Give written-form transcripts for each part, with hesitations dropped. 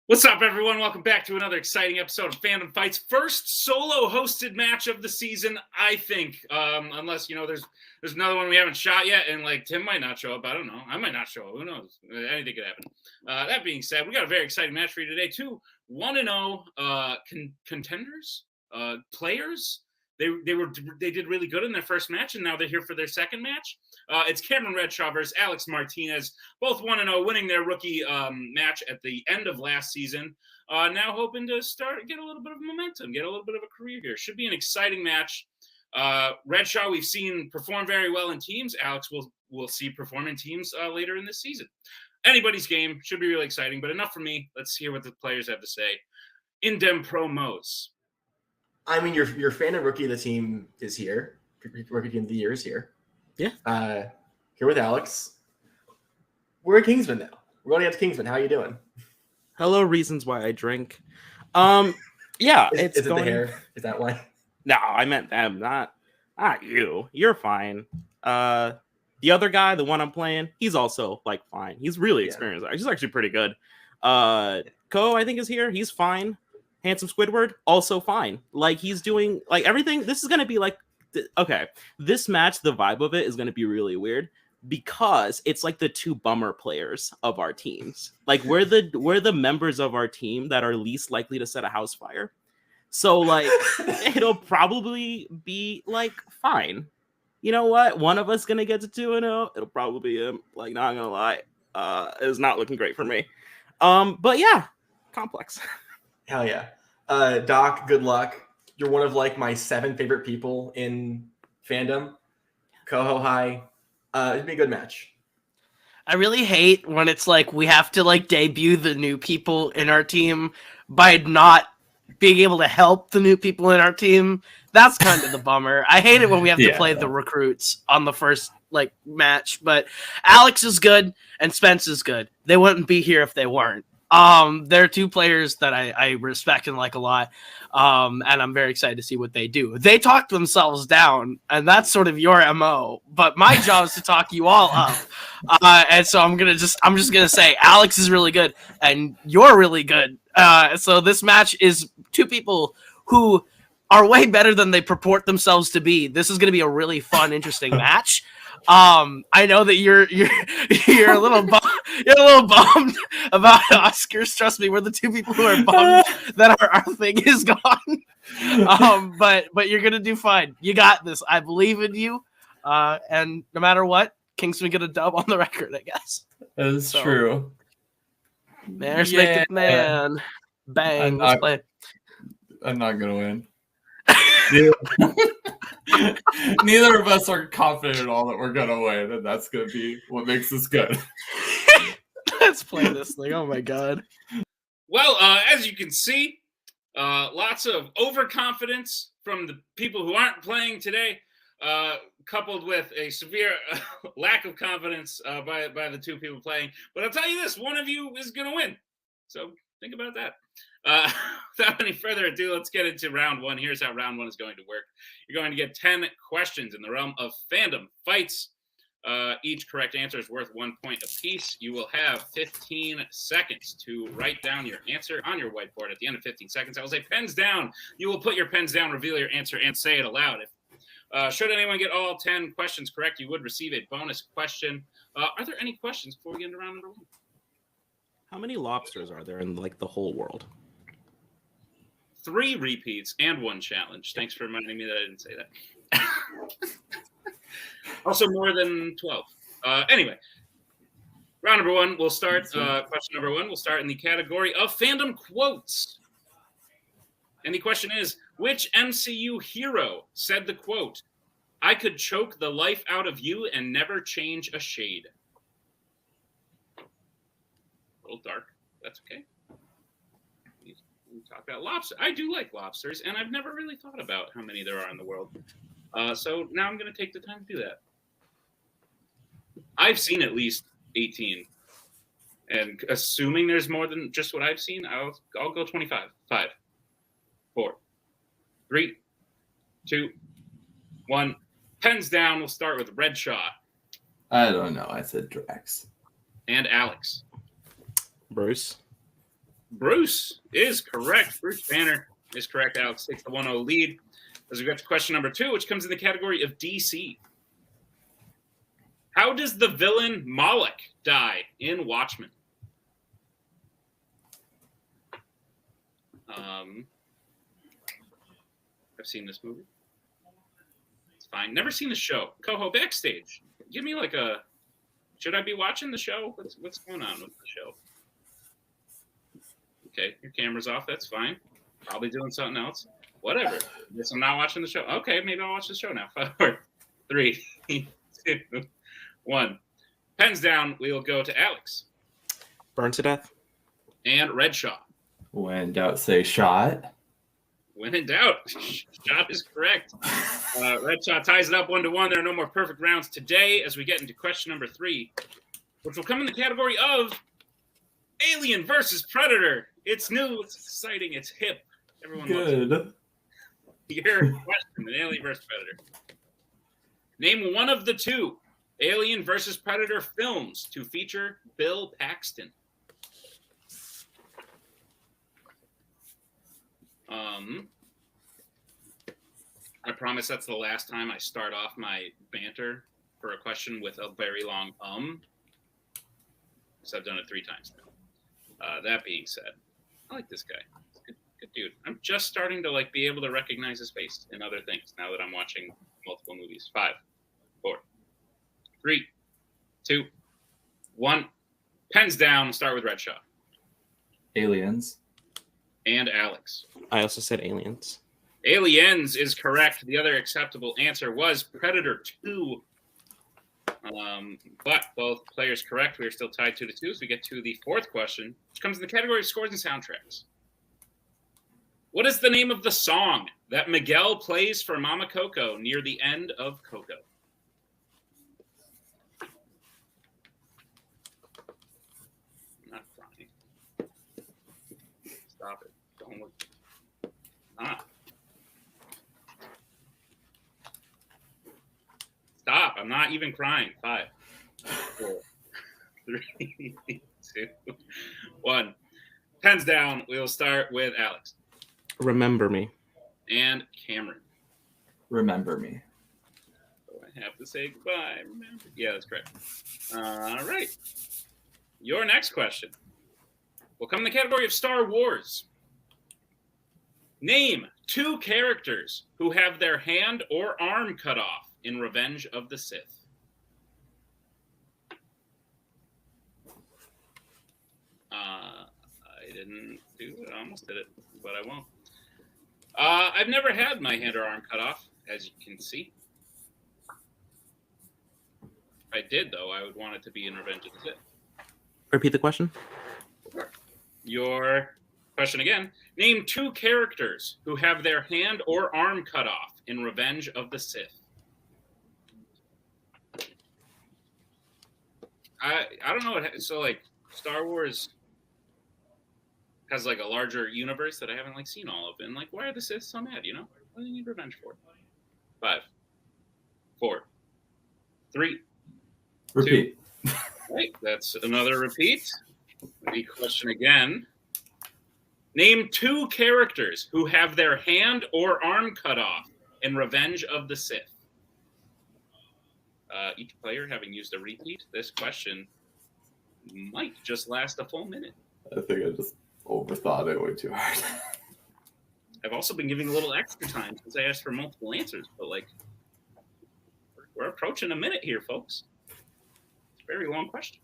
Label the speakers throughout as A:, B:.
A: What's up, everyone? Welcome back to another exciting episode of Fandom Fights. First solo-hosted match of the season, I think. Unless, there's another one we haven't shot yet, and, Tim might not show up. I don't know. I might not show up. Who knows? Anything could happen. That being said, we got a very exciting match for you today. Two 1-0 contenders, players. They did really good in their first match, and now they're here for their second match. It's Cameron Redshaw versus Alex Martinez, both 1-0, winning their rookie match at the end of last season. Now hoping to get a little bit of momentum, get a little bit of a career here. Should be an exciting match. Redshaw, we've seen perform very well in teams. Alex we'll see perform in teams later in this season. Anybody's game. Should be really exciting, but enough for me. Let's hear what the players have to say. In-dem promos.
B: I mean, your Fandom rookie of the team is here. Rookie team of the year is here.
C: Yeah.
B: Here with Alex. We're at Kingsman now. We're going against Kingsman. How are you doing?
C: Hello, reasons why I drink. Yeah,
B: is it the hair? Is that why?
C: No, I meant them, not you. You're fine. The other guy, the one I'm playing, he's also fine. He's really experienced. He's actually pretty good. Ko, I think, is here. He's fine. Handsome Squidward, also fine. He's doing everything. This is gonna be okay. This match, the vibe of it is gonna be really weird because it's the two bummer players of our teams. We're the members of our team that are least likely to set a house fire. So it'll probably be fine. You know what? One of us gonna get to 2-0. It'll probably be him. Not gonna lie, it's not looking great for me. But yeah, complex.
B: Hell yeah. Doc, good luck. You're one of my 7 favorite people in Fandom. Coho, hi. It'd be a good match.
D: I really hate when it's we have to debut the new people in our team by not being able to help the new people in our team. That's kind of the bummer. I hate it when we have to play the recruits on the first match, but Alex is good and Spence is good. They wouldn't be here if they weren't. They're two players that I respect and like a lot, and I'm very excited to see what they do. They talk themselves down, and that's sort of your MO, but my job is to talk you all up. And so I'm just gonna say Alex is really good, and you're really good. So this match is two people who are way better than they purport themselves to be. This is gonna be a really fun, interesting match. I know that you're a little bummed about Oscars. Trust me, we're the two people who are bummed that our thing is gone. But you're gonna do fine. You got this. I believe in you. And no matter what, Kingsman get a dub on the record, I guess.
E: That is true.
D: There's make it man. Bang. Let's play.
E: I'm not gonna win. Neither of us are confident at all that we're gonna win, and that's gonna be what makes us good.
D: Let's play this thing. Oh my god.
A: Well, as you can see, lots of overconfidence from the people who aren't playing today, coupled with a severe lack of confidence by the two people playing. But I'll tell you this, one of you is gonna win. So think about that. Without any further ado, let's get into round one. Here's how round one is going to work. You're going to get 10 questions in the realm of Fandom Fights. Each correct answer is worth 1 point apiece. You will have 15 seconds to write down your answer on your whiteboard. At the end of 15 seconds, I will say pens down. You will put your pens down, reveal your answer, and say it aloud. Should anyone get all 10 questions correct, you would receive a bonus question. Are there any questions before we get into round number one?
C: How many lobsters are there in the whole world?
A: 3 repeats and 1 challenge. Thanks for reminding me that I didn't say that. Also more than 12. Anyway, round number one, we'll start. Question number one, we'll start in the category of fandom quotes. And the question is, which MCU hero said the quote, "I could choke the life out of you and never change a shade"? A little dark. That's okay. We talk about lobster. I do like lobsters, and I've never really thought about how many there are in the world. So now I'm going to take the time to do that. I've seen at least 18. And assuming there's more than just what I've seen, I'll go 25. 5, 4, 3, 2, 1. Pens down. We'll start with Redshaw.
E: I don't know. I said Drax.
A: And Alex.
C: Bruce.
A: Bruce is correct. Bruce Banner is correct. Alex takes the 1-0 lead as we get to question number 2, which comes in the category of DC. How does the villain Moloch die in Watchmen? I've seen this movie. It's fine. Never seen the show. Coho, backstage. Give me like a... Should I be watching the show? What's going on with the show? Okay, your camera's off. That's fine. Probably doing something else. Whatever. Guess I'm not watching the show. Okay, maybe I'll watch the show now. 4, 3, 2, 1. Pens down. We'll go to Alex.
C: Burn to death.
A: And Redshaw.
E: When in doubt, say shot.
A: When in doubt, shot is correct. Redshaw ties it up 1-1. There are no more perfect rounds today as we get into question number 3, which will come in the category of Alien versus Predator. It's new, it's exciting, it's hip. Everyone loves it. Your question, an Alien versus Predator. Name one of the 2 Alien versus Predator films to feature Bill Paxton. I promise that's the last time I start off my banter for a question with a very long because I've done it 3 times now. That being said, I like this guy. He's a good dude. I'm just starting to be able to recognize his face in other things now that I'm watching multiple movies. 5, 4, 3, 2, 1. Pens down. Start with Redshaw.
E: Aliens.
A: And Alex.
C: I also said Aliens.
A: Aliens is correct. The other acceptable answer was Predator 2. But both players correct. We are still tied 2-2. So we get to the 4th question, which comes in the category of scores and soundtracks. What is the name of the song that Miguel plays for Mama Coco near the end of Coco? I'm not crying. Stop it. Don't look. Stop. I'm not even crying. 5, 4, 3, 2, 1. Pens down. We'll start with Alex.
C: Remember Me.
A: And Cameron.
E: Remember Me.
A: Oh, I have to say goodbye. Remember. Yeah, that's correct. All right. Your next question will come in the category of Star Wars. Name 2 characters who have their hand or arm cut off in Revenge of the Sith. I didn't do it. I almost did it, but I won't. I've never had my hand or arm cut off, as you can see. If I did, though, I would want it to be in Revenge of the Sith.
C: Repeat the question.
A: Your question again. Name 2 characters who have their hand or arm cut off in Revenge of the Sith. I don't know. So, Star Wars has, a larger universe that I haven't, seen all of. And, why are the Sith so mad, What do they need revenge for? 5, 4, 3,
E: Repeat.
A: 2. Right, that's another repeat. The question again. Name 2 characters who have their hand or arm cut off in Revenge of the Sith. Each player having used a repeat, this question might just last a full minute.
E: I think I just overthought it way too hard.
A: I've also been giving a little extra time since I asked for multiple answers, but we're approaching a minute here, folks. It's a very long question.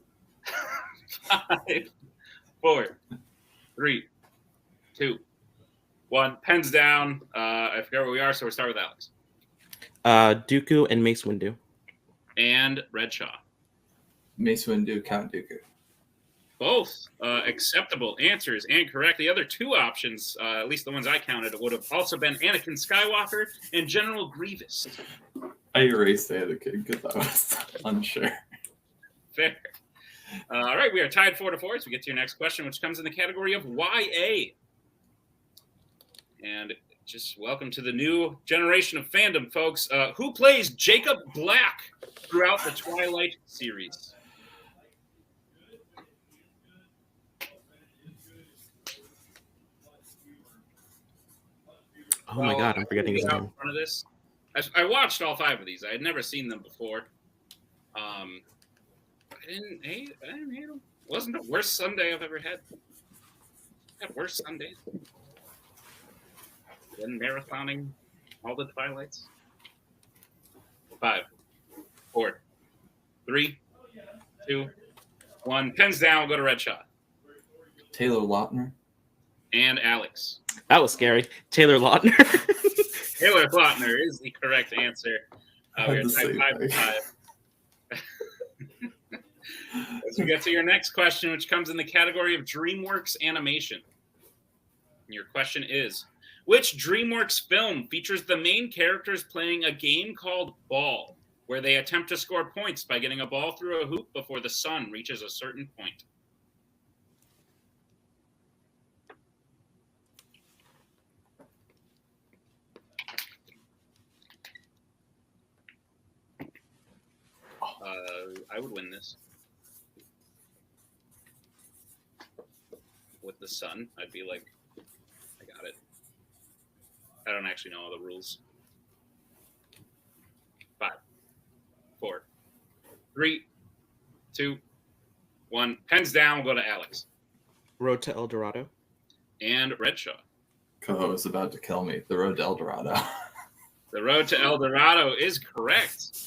A: 5, 4, 3, 2, 1. Pens down. I forgot where we are, so we'll start with Alex.
C: Dooku and Mace Windu.
A: And Redshaw.
E: Mace Windu, Count Dooku.
A: Both acceptable answers and correct. The other 2 options, at least the ones I counted, would have also been Anakin Skywalker and General Grievous.
E: I erased Anakin because I was unsure.
A: Fair. All right, we are tied 4-4 as we get to your next question, which comes in the category of YA. And just welcome to the new generation of fandom, folks. Who plays Jacob Black throughout the Twilight series?
C: Oh my god, I'm forgetting his
A: out in
C: name.
A: front of this. I watched all 5 of these. I had never seen them before. I didn't hate them. Wasn't the worst Sunday I've ever had. I've had worse Sundays. Then marathoning all the Twilights. 5, 4, 3, 2, 1. Pens down. We'll go to Redshaw.
E: Taylor Lautner.
A: And Alex.
C: That was scary. Taylor Lautner.
A: Taylor Lautner is the correct answer. We're tied 5-5. As we get to your next question, which comes in the category of DreamWorks animation. And your question is, which DreamWorks film features the main characters playing a game called Ball, where they attempt to score points by getting a ball through a hoop before the sun reaches a certain point? I would win this. With the sun, I'd be like, I got it. I don't actually know all the rules. 5, 4, 3, 2, 1. Pens down. We'll go to Alex.
C: Road to El Dorado.
A: And Redshaw.
E: Koho is about to kill me. The Road to El Dorado.
A: The Road to El Dorado is correct.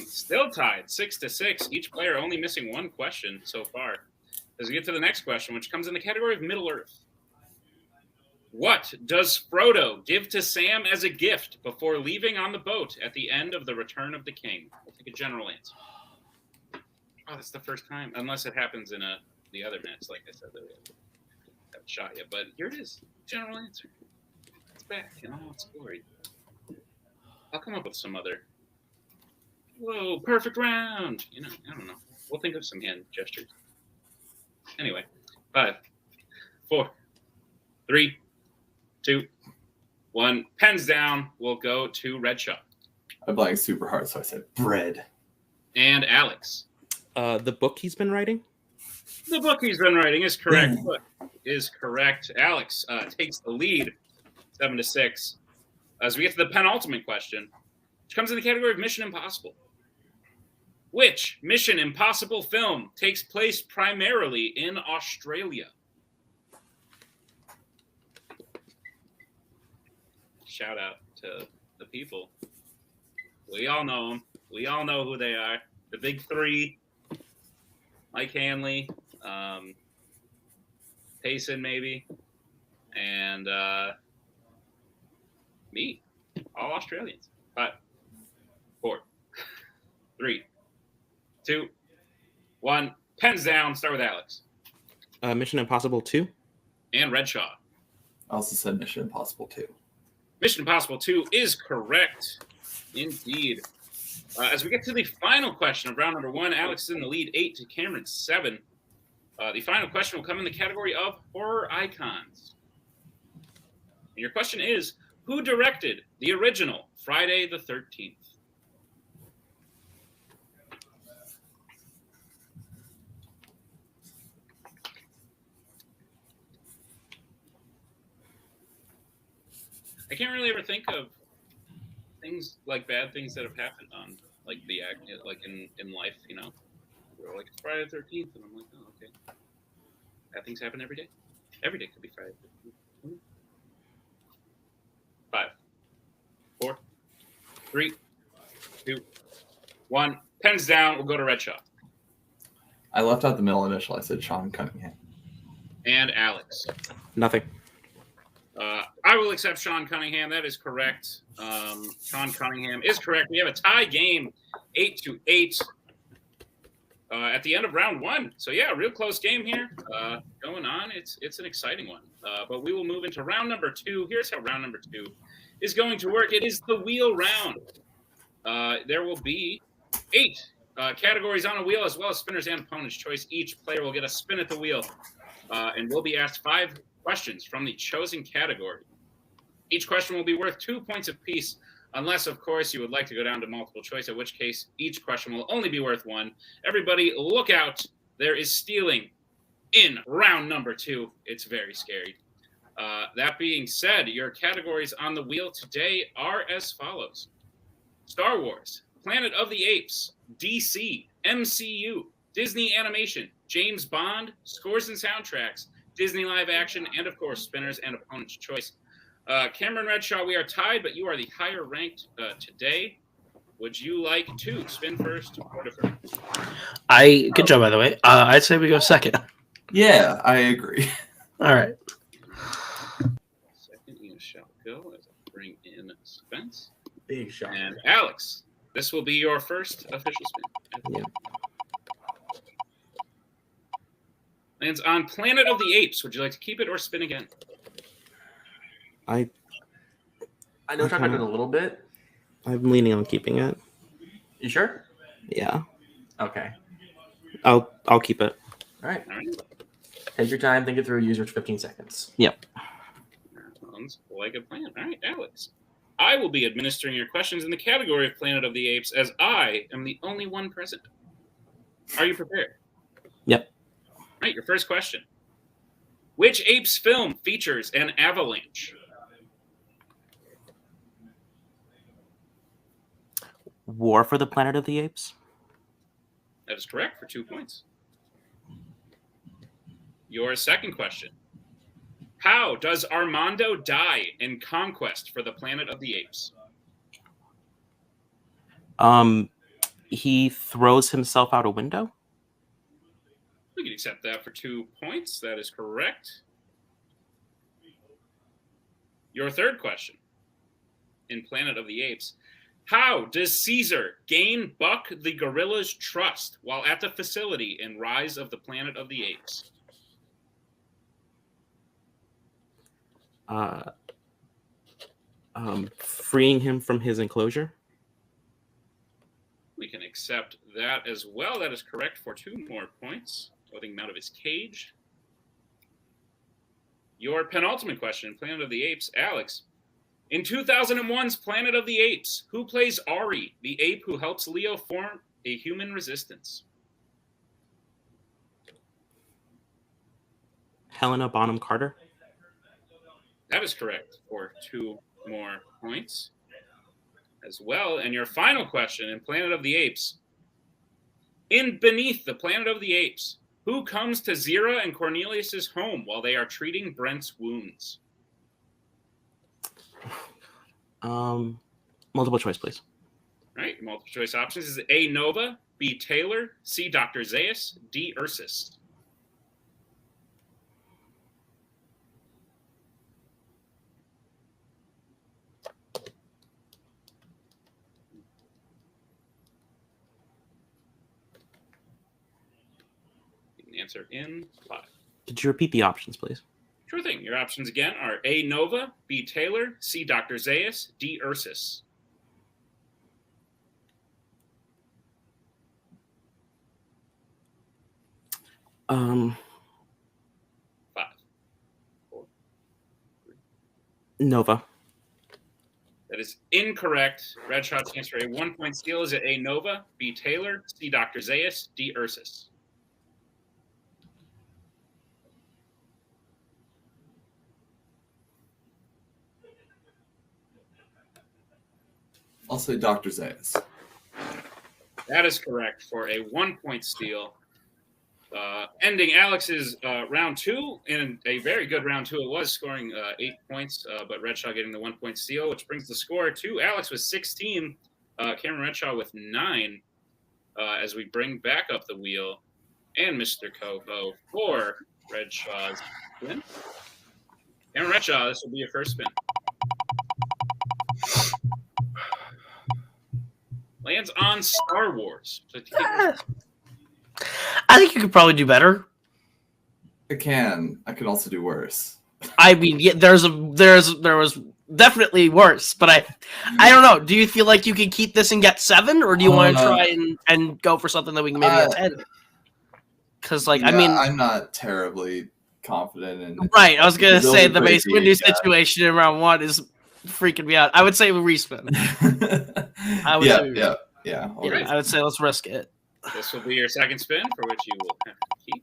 A: Still tied 6-6. Each player only missing 1 question so far. As we get to the next question, which comes in the category of Middle Earth. What does Frodo give to Sam as a gift before leaving on the boat at the end of The Return of the King? We'll take a general answer. Oh, that's the first time. Unless it happens in the other match, like I said, that we haven't shot yet. But here it is. General answer. It's back in all its glory. I'll come up with some other. Whoa, perfect round. I don't know. We'll think of some hand gestures. Anyway, 5, 4, 3, 2, 1. Pens down. We'll go to Redshaw.
E: I blanked super hard, so I said bread.
A: And Alex.
C: The book he's been writing.
A: The book he's been writing is correct. Book is correct. Alex takes the lead, 7-6. As we get to the penultimate question, which comes in the category of Mission Impossible. Which Mission Impossible film takes place primarily in Australia? Shout out to the people. We all know them. We all know who they are. The big 3. Mike Hanley, Payson maybe, and me. All Australians. 5, 4, 3, 2, 1. Pens down. Start with Alex.
C: Mission Impossible 2.
A: And Redshaw.
E: I also said Mission Impossible 2.
A: Mission Impossible 2 is correct. Indeed. As we get to the final question of round number 1, Alex is in the lead 8 to Cameron 7. The final question will come in the category of horror icons. And your question is, who directed the original Friday the 13th? I can't really ever think of things like bad things that have happened on like the act, like in life, We're like, it's Friday the 13th, and I'm like, oh, okay. Bad things happen every day. Every day could be Friday the 13th. 5, 4, 3, 2, 1. Pens down. We'll go to Redshaw.
E: I left out the middle initial. I said Sean Cunningham.
A: And Alex.
C: Nothing.
A: I will accept Sean Cunningham. That is correct. Sean Cunningham is correct. We have a tie game, 8-8, at the end of round 1. So yeah, real close game here going on. It's an exciting one. But we will move into round number 2. Here's how round number 2 is going to work. It is the wheel round. There will be 8 categories on a wheel, as well as spinners and opponent's choice. Each player will get a spin at the wheel, and will be asked 5 questions from the chosen category. Each question will be worth 2 points apiece, unless, of course, you would like to go down to multiple choice, at which case each question will only be worth 1. Everybody, look out. There is stealing in round number 2. It's very scary. That being said, your categories on the wheel today are as follows: Star Wars, Planet of the Apes, DC, MCU, Disney Animation, James Bond, Scores and Soundtracks, Disney Live Action, and of course, Spinners and Opponent's Choice. Cameron Redshaw, we are tied, but you are the higher ranked today. Would you like to spin first or defer?
D: Good job, by the way. I'd say we go second.
E: Yeah, I agree.
D: All right.
A: Second, you shall go as I bring in Spence.
B: Big shot.
A: And Alex, this will be your first official spin.
C: Yeah.
A: Lands on Planet of the Apes. Would you like to keep it or spin again?
B: I know talking about it a little bit.
C: I'm leaning on keeping it.
B: You sure?
C: Yeah.
B: Okay.
C: I'll keep it.
B: All right.
A: All right.
B: Take your time. Think it through. Use your 15 seconds.
C: Yep.
A: Sounds like a plan. All right, Alex. I will be administering your questions in the category of Planet of the Apes, as I am the only one present. Are you prepared?
C: Yep.
A: All right, your first question. Which Apes film features an avalanche?
C: War for the Planet of the Apes.
A: That is correct for 2 points. Your second question. How does Armando die in Conquest for the Planet of the Apes?
C: He throws himself out a window.
A: We can accept that for 2 points. That is correct. Your third question. In Planet of the Apes, how does Caesar gain Buck the gorilla's trust while at the facility in Rise of the Planet of the Apes?
C: Freeing him from his enclosure.
A: We can accept that as well. That is correct for 2 more points. Letting him out of his cage. Your penultimate question, Planet of the Apes, Alex. In 2001's Planet of the Apes, who plays Ari, the ape who helps Leo form a human resistance?
C: Helena Bonham Carter.
A: That is correct for 2 more points as well. And your final question in Planet of the Apes. In Beneath the Planet of the Apes, who comes to Zira and Cornelius's home while they are treating Brent's wounds?
C: Multiple choice, please.
A: All right, multiple choice options is A. Nova, B. Taylor, C. Dr. Zaius, D. Ursus. You can answer in 5.
C: Could you repeat the options, please?
A: Sure thing. Your options again are A. Nova, B. Taylor, C. Dr. Zaius, D. Ursus.
C: Um,
A: 5, 4.
C: Nova.
A: That is incorrect. Redshaw's answer, a 1-point steal, is it A. Nova, B. Taylor, C. Dr. Zaius, D. Ursus?
E: I'll say Dr. Zaius.
A: That is correct for a 1-point steal. Ending Alex's round 2 in a very good round 2. It was scoring 8 points, but Redshaw getting the 1-point steal, which brings the score to Alex with 16, Cameron Redshaw with 9, as we bring back up the wheel, and Mr. Coco for Redshaw's spin. Cameron Redshaw, this will be your first spin. Lands on Star Wars. So
D: I think you could probably do better.
E: I can. I could also do worse.
D: I mean, yeah, there was definitely worse, but I don't know. Do you feel like you can keep this and get 7, or do you want to try and go for something that we can maybe get 10? Because, like,
E: Yeah,
D: I mean,
E: I'm not terribly confident in.
D: right. I was gonna
E: It's
D: say
E: really
D: the base
E: crazy,
D: window
E: yeah.
D: situation in round 1 is freaking me out. I would say we respin. I would say
E: yeah.
D: yeah,
A: right.
D: I would say let's risk it.
A: This will be your second spin, for which you will have to keep.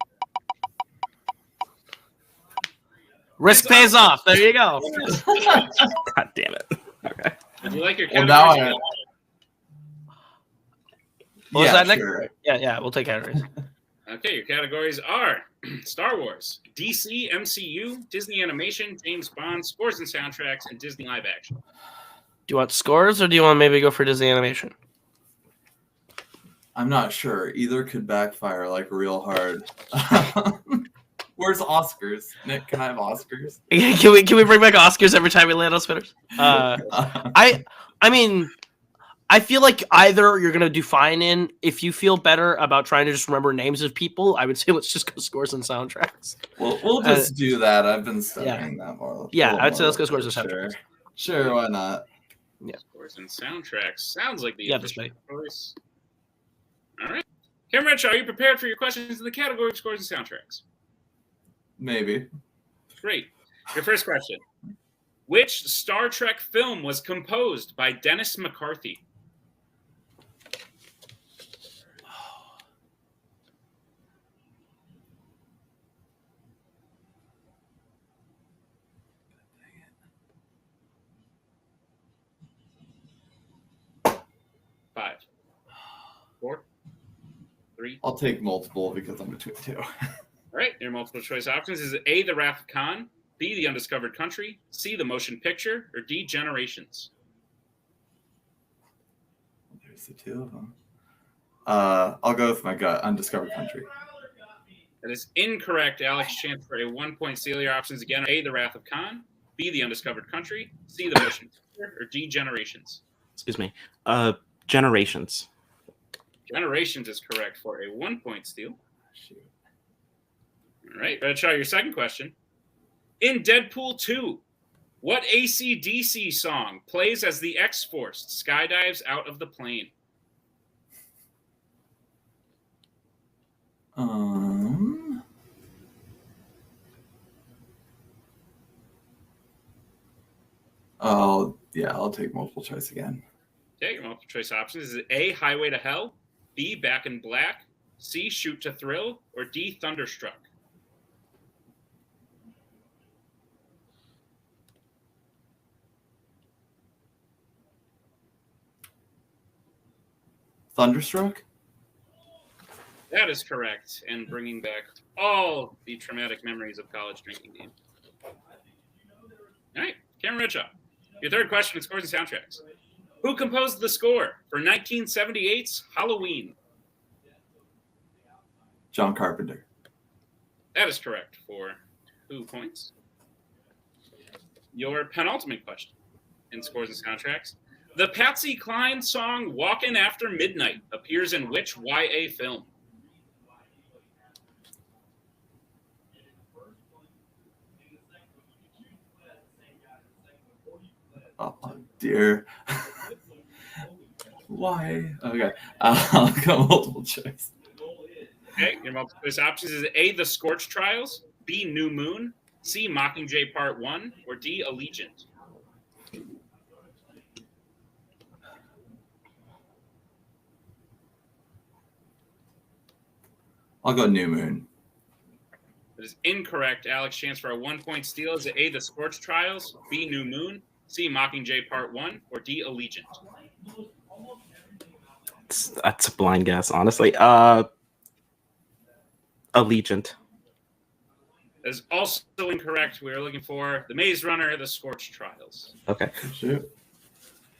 D: Risk pays off. There you go.
C: God damn it. Okay.
A: Would you like your
E: Well,
A: categories?
E: now
D: What was
E: yeah,
D: that, Nick?
E: sure.
D: Yeah, we'll take categories.
A: Okay, your categories are Star Wars, DC, MCU, Disney Animation, James Bond, scores and soundtracks, and Disney live action.
D: Do you want scores or do you want to maybe go for Disney animation?
E: I'm not sure. Either could backfire like real hard. Where's Oscars? Nick, can I have Oscars?
D: Can we bring back Oscars every time we land on spinners? I mean, I feel like either you're gonna do fine in. If you feel better about trying to just remember names of people, I would say let's just go scores and soundtracks.
E: We'll just do that. I've been studying that more.
D: Yeah,
E: more
D: I'd say let's go
E: lately,
D: scores and soundtracks.
E: Sure, why not?
A: Scores and soundtracks. Sounds like the
D: Yeah,
A: official
D: that's
A: choice. All right. Cameron Redshaw, are you prepared for your questions in the category of scores and soundtracks?
E: Maybe.
A: Great. Your first question. Which Star Trek film was composed by Dennis McCarthy? Five, 4, 3.
E: I'll take multiple because I'm between two.
A: All right. Your multiple choice options is A, The Wrath of Khan, B, The Undiscovered Country, C, The Motion Picture, or D, Generations.
E: There's the two of them. I'll go with my gut. Undiscovered Country.
A: That is incorrect. Alex, chance for a 1-point steal. Your options again are A, The Wrath of Khan, B, The Undiscovered Country, C, The Motion Picture, or D, Generations.
C: Excuse me. Generations.
A: Generations is correct for a 1-point steal.
E: Shoot.
A: All right, Redshaw, your second question. In Deadpool 2, what AC/DC song plays as the X-Force skydives out of the plane?
E: Oh, yeah, I'll take multiple choice again.
A: Okay, your multiple choice options is A, Highway to Hell, B, Back in Black, C, Shoot to Thrill, or D, Thunderstruck.
E: Thunderstruck?
A: That is correct, and bringing back all the traumatic memories of college drinking games. All right, Cameron Redshaw. Your third question is scores and soundtracks. Who composed the score for 1978's Halloween?
E: John Carpenter.
A: That is correct for 2 points. Your penultimate question in scores and soundtracks. The Patsy Cline song Walkin' After Midnight appears in which YA film?
E: Oh, dear. Why? Okay. I'll go multiple choice.
A: Okay, your multiple choice options is A, The Scorch Trials, B, New Moon, C, Mockingjay Part 1, or D, Allegiant.
E: I'll go New Moon.
A: That is incorrect. Alex, chance for a 1-point steal is A, The Scorch Trials, B, New Moon, C, Mockingjay Part 1, or D, Allegiant.
C: That's a blind guess, honestly. Allegiant.
A: That is also incorrect. We are looking for The Maze Runner, The Scorch Trials.
C: Okay.
E: Shoot.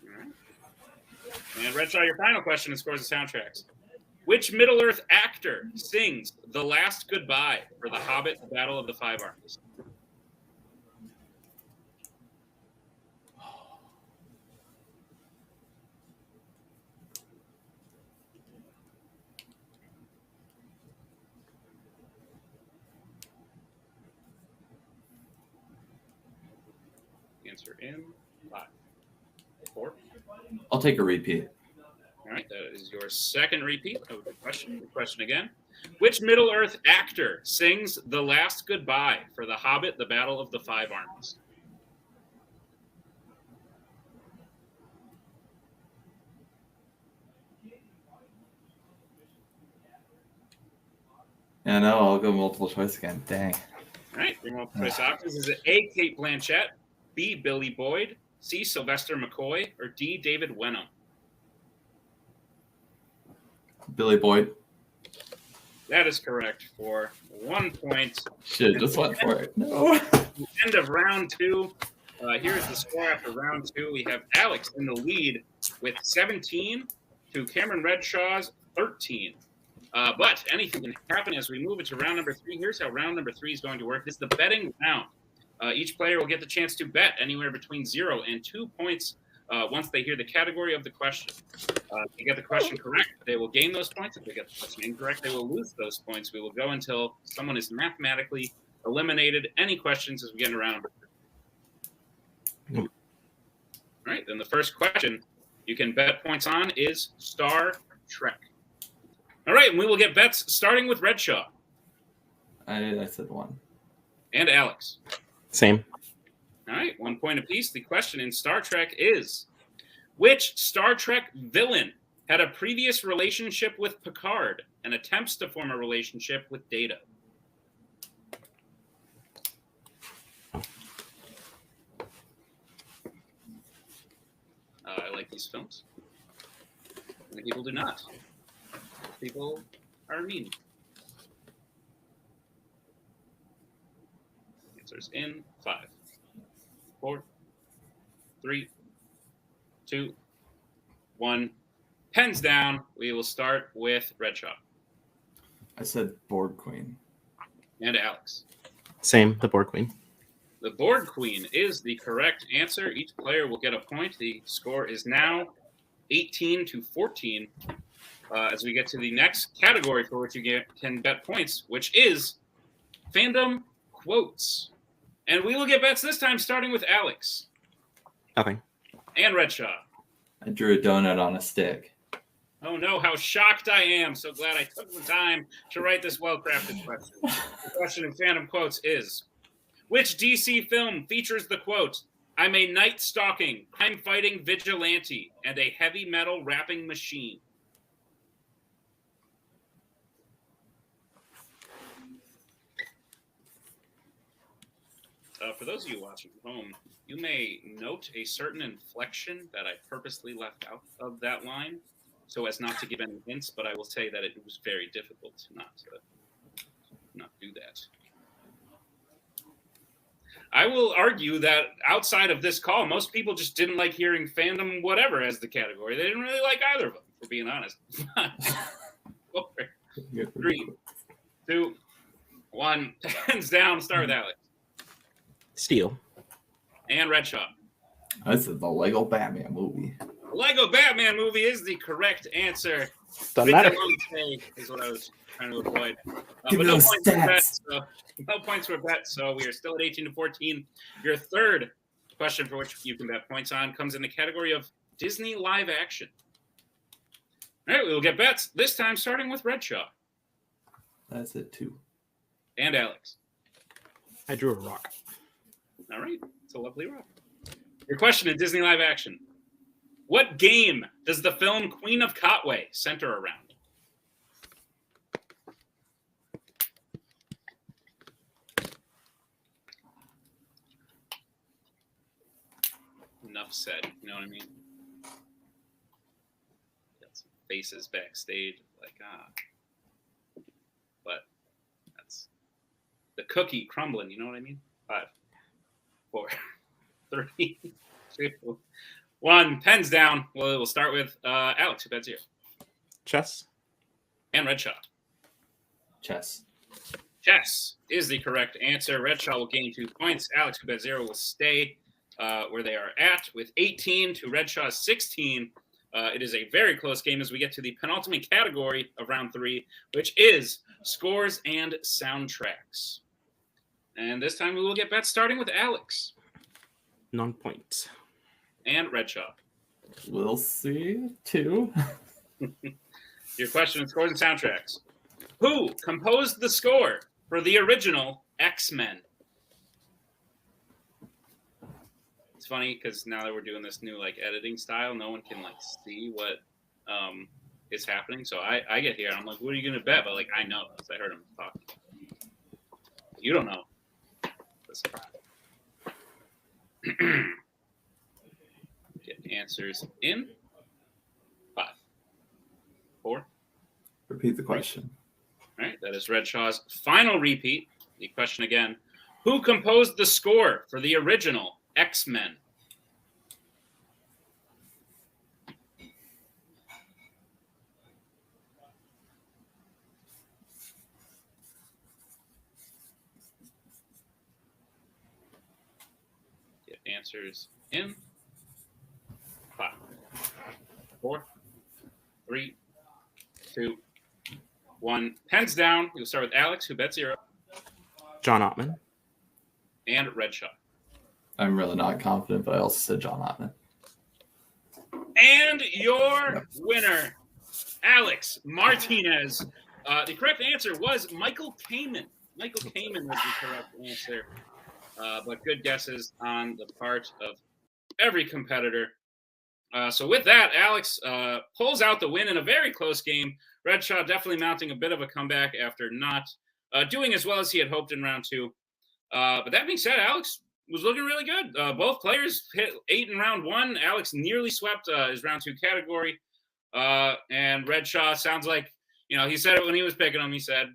A: All right. And Redshaw, your final question is scores and soundtracks. Which Middle-earth actor sings The Last Goodbye for The Hobbit, The Battle of the Five Armies? Answer in 5, 4.
E: I'll take a repeat.
A: All right, that is your second repeat of the question. The question again. Which Middle-earth actor sings The Last Goodbye for The Hobbit, The Battle of the Five Armies?
E: Yeah, no, I'll go multiple choice again. Dang.
A: right. Your multiple choice options is it A. Kate Blanchett, B. Billy Boyd, C. Sylvester McCoy, or D. David Wenham?
E: Billy Boyd.
A: That is correct for 1 point.
E: Shit, just went for it. No.
A: End of round 2. Here's the score after round 2. We have Alex in the lead with 17 to Cameron Redshaw's 13. But anything can happen as we move into round number 3. Here's how round number 3 is going to work. This is the betting round. Each player will get the chance to bet anywhere between 0 and 2 points once they hear the category of the question. If they get the question correct, they will gain those points. If they get the question incorrect, they will lose those points. We will go until someone is mathematically eliminated. Any questions as we get into round number 3? All right, then the first question you can bet points on is Star Trek. All right, and we will get bets starting with Redshaw.
E: I said 1.
A: And Alex.
C: Same.
A: All right, 1 point apiece. The question in Star Trek is, which Star Trek villain had a previous relationship with Picard and attempts to form a relationship with Data? I like these films. Many people do not. People are mean. Answers in 5, 4, 3, 2, 1. Pens down. We will start with Redshaw.
E: I said Board Queen.
A: And Alex.
C: Same. The Board Queen.
A: The Board Queen is the correct answer. Each player will get a point. The score is now 18 to 14. As we get to the next category for which you can bet points, which is Fandom Quotes. And we will get bets this time, starting with Alex.
C: Nothing.
A: And Redshaw.
E: I drew a donut on a stick.
A: Oh no, how shocked I am. So glad I took the time to write this well-crafted question. The question in Fandom Quotes is, which DC film features the quote, "I'm a night-stalking, crime-fighting vigilante and a heavy metal rapping machine"? For those of you watching at home, you may note a certain inflection that I purposely left out of that line so as not to give any hints, but I will say that it was very difficult to not do that. I will argue that outside of this call, most people just didn't like hearing Fandom whatever as the category. They didn't really like either of them, for being honest. 4, 3, 2, 1. Hands down. Start with Alex.
C: Steel.
A: And Redshaw.
E: This is the Lego Batman movie.
A: The Lego Batman movie is the correct answer.
C: Doesn't matter.
A: Is what I was trying to avoid.
E: Give
A: But
E: me
A: no
E: those
A: points were bet,
E: stats.
A: no points were bet, so we are still at 18 to 14. Your third question for which you can bet points on comes in the category of Disney live action. All right, we will get bets, this time starting with Redshaw.
E: That's it, 2.
A: And Alex.
C: I drew a rock.
A: All right, it's a lovely rock. Your question in Disney live action. What game does the film Queen of Katwe center around? Enough said, you know what I mean? Got some faces backstage, like, but that's the cookie crumbling, you know what I mean? 5, 4, 3, 2, 1. Pens down. Well, we'll start with Alex, who bets here.
C: Chess.
A: And Redshaw.
E: Chess.
A: Chess is the correct answer. Redshaw will gain 2 points. Alex, who bet 0, will stay where they are at with 18 to Redshaw's 16. It is a very close game as we get to the penultimate category of round 3, which is scores and soundtracks. And this time we will get bets starting with Alex.
C: Non-point.
A: And Redshaw.
E: We'll see. 2.
A: Your question is scores and soundtracks. Who composed the score for the original X-Men? It's funny because now that we're doing this new editing style, no one can see what is happening. So I get here and I'm like, what are you gonna bet? But I know because I heard him talk. You don't know. Let's try. Get answers in 5, 4.
E: Repeat the question.
A: All right, that is Redshaw's final repeat. The question again: who composed the score for the original X-Men? Get answers in 5, 4, 3, 2, 1. Pens down. We'll start with Alex, who bet 0,
C: John Ottman.
A: and Redshaw.
E: I'm really not confident, but I also said John Ottman.
A: And your winner, Alex Martinez. The correct answer was Michael Kamen. Michael Kamen was the correct answer. But good guesses on the part of every competitor. So with that, Alex pulls out the win in a very close game. Redshaw definitely mounting a bit of a comeback after not doing as well as he had hoped in round 2. But that being said, Alex was looking really good. Both players hit 8 in round 1. Alex nearly swept his round 2 category. And Redshaw sounds like, he said it when he was picking him. He said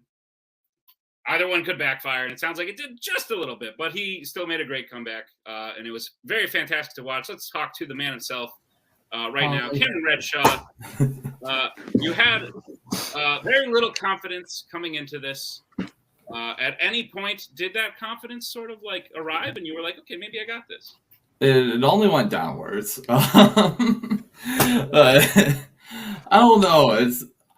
A: either one could backfire, and it sounds like it did just a little bit, but he still made a great comeback. And it was very fantastic to watch. Let's talk to the man himself right now. Cameron Redshaw, you had very little confidence coming into this. At any point, did that confidence sort of like arrive and you were like, okay, maybe I got this?
E: It only went downwards. But I don't know.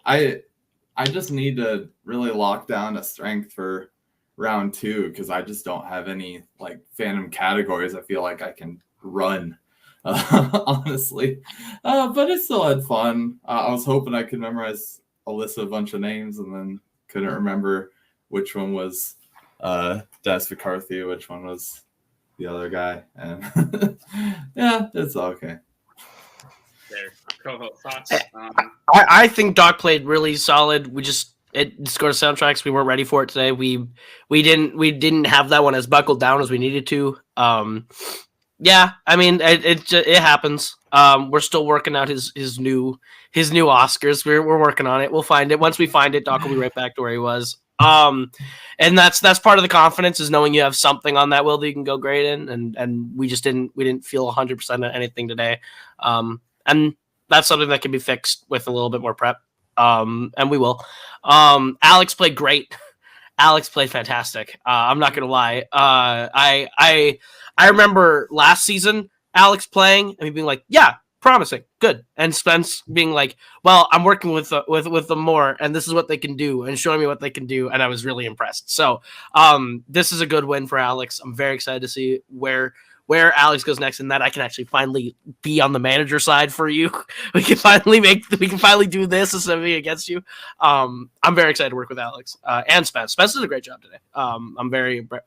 E: I just need to really lock down a strength for round 2 because I just don't have any like fandom categories I feel like I can run, honestly. But it still had fun. I was hoping I could memorize a list of a bunch of names and then couldn't remember which one was Des McCarthy, which one was the other guy. And yeah, it's okay.
A: There, co-host thoughts.
D: I think Doc played really solid. We just scored soundtracks. We weren't ready for it today. We didn't have that one as buckled down as we needed to. Yeah, I mean it happens. We're still working out his new Oscars. We're working on it. We'll find it. Once we find it, Doc will be right back to where he was. And that's part of the confidence is knowing you have something on that wheel that you can go great in, and we didn't feel 100% of anything today. And that's something that can be fixed with a little bit more prep. And we will. Alex played great. Alex played fantastic. I'm not gonna lie. I remember last season Alex playing and me being like, yeah, promising, good, and Spence being like, well, I'm working with them more, and this is what they can do, and showing me what they can do, and I was really impressed. So, this is a good win for Alex. I'm very excited to see where Alex goes next, and that I can actually finally be on the manager side for you. We can finally do this instead of being against you. I'm very excited to work with Alex and Spence. Spence did a great job today. I'm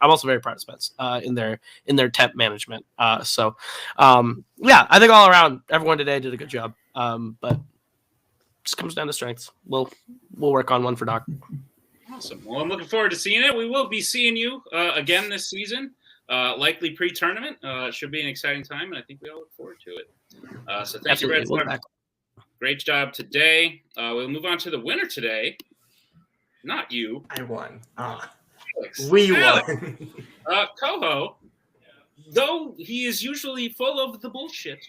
D: also very proud of Spence in their temp management. Yeah, I think all around everyone today did a good job. But just comes down to strengths. We'll work on one for Doc.
A: Awesome. Well, I'm looking forward to seeing it. We will be seeing you again this season. Likely pre-tournament. Should be an exciting time, and I think we all look forward to it. So thank you, Red. Great job today. We'll move on to the winner today. Not you.
B: I won.
A: Alex.
B: We
A: Alex.
B: won.
A: Coho, though he is usually full of the bullshit,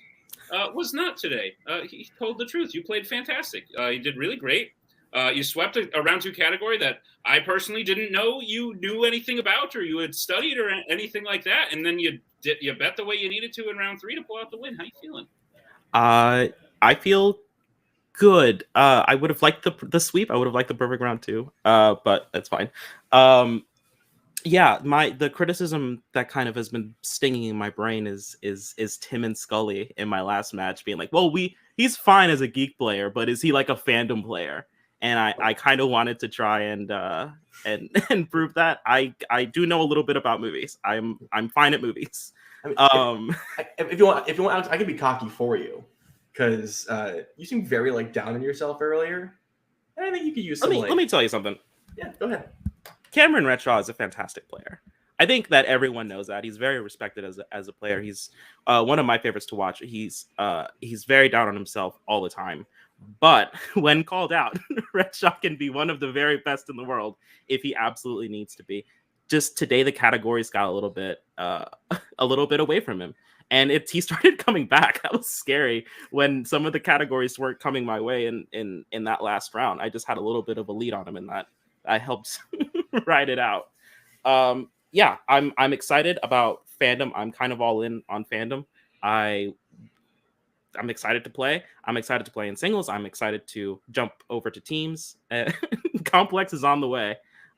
A: was not today. He told the truth. You played fantastic. You did really great. You swept a round 2 category that I personally didn't know you knew anything about or you had studied or anything like that. And then you bet the way you needed to in round 3 to pull out the win. How you feeling?
C: I feel good. I would have liked the sweep. I would have liked the perfect round 2. But that's fine. Yeah, the criticism that kind of has been stinging in my brain is Tim and Scully in my last match being like, well, he's fine as a geek player, but is he like a fandom player? And I kind of wanted to try and prove that. I do know a little bit about movies. I'm fine at movies.
B: I mean, if you want, Alex, I can be cocky for you because you seemed very like down on yourself earlier, and I think you could use some.
C: Let me tell you something.
B: Yeah, go ahead.
C: Cameron Redshaw is a fantastic player. I think that everyone knows that. He's very respected as a player. He's one of my favorites to watch. He's very down on himself all the time. But when called out, Redshaw can be one of the very best in the world if he absolutely needs to be. Just today, the categories got a little bit away from him, and he started coming back. That was scary when some of the categories weren't coming my way in that last round. I just had a little bit of a lead on him in that. I helped ride it out. Yeah, I'm excited about Fandom. I'm kind of all in on Fandom. I'm excited to play. I'm excited to play in singles. I'm excited to jump over to teams. Complex is on the way.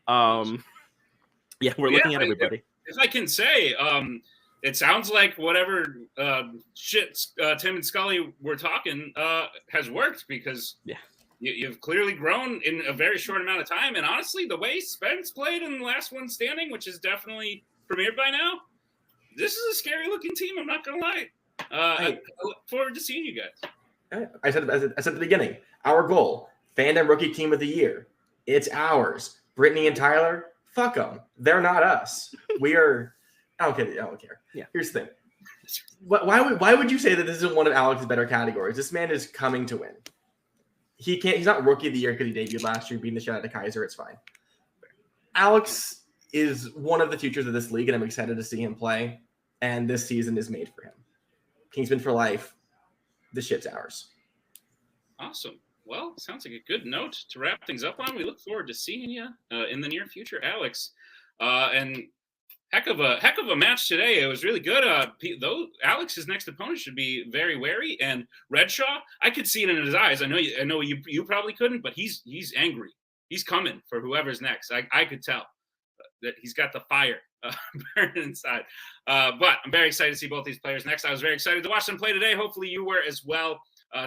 C: Yeah, we're looking at everybody.
A: If I can say, it sounds like whatever shit Tim and Scully were talking has worked, because you've clearly grown in a very short amount of time. And honestly, the way Spence played in the last one standing, which is definitely premiered by now, this is a scary looking team. I'm not going to lie. I look forward to seeing you guys.
B: I said at the beginning, our goal, Fandom Rookie Team of the Year. It's ours. Brittany and Tyler, fuck them. They're not us. We are. I don't care.
C: Yeah.
B: Here's the thing. Why would you say that this isn't one of Alex's better categories? This man is coming to win. He's not Rookie of the Year because he debuted last year, beating the shit out of Kaiser. It's fine. Alex is one of the futures of this league, and I'm excited to see him play. And this season is made for him. Kingsman for life. The shit's ours.
A: Awesome. Well, sounds like a good note to wrap things up on. We look forward to seeing you in the near future, Alex. And heck of a match today. It was really good. Though Alex's next opponent should be very wary. And Redshaw, I could see it in his eyes. I know you probably couldn't, but he's angry. He's coming for whoever's next. I could tell that he's got the fire burning inside. But I'm very excited to see both these players next. I was very excited to watch them play today. Hopefully you were as well.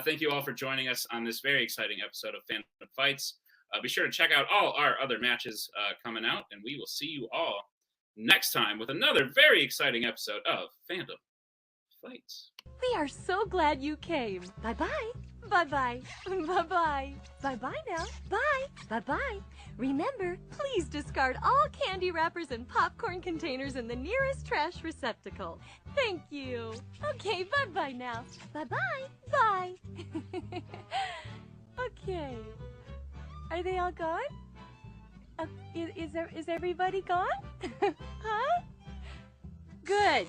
A: Thank you all for joining us on this very exciting episode of Fandom Fights. Be sure to check out all our other matches coming out, and we will see you all next time with another very exciting episode of Fandom Fights.
F: We are so glad you came. Bye-bye. Bye-bye. Bye-bye. Bye-bye now. Bye. Bye-bye. Remember, please discard all candy wrappers and popcorn containers in the nearest trash receptacle. Thank you. Okay, bye-bye now. Bye-bye. Bye. Okay. Are they all gone? Is everybody gone? Huh? Good.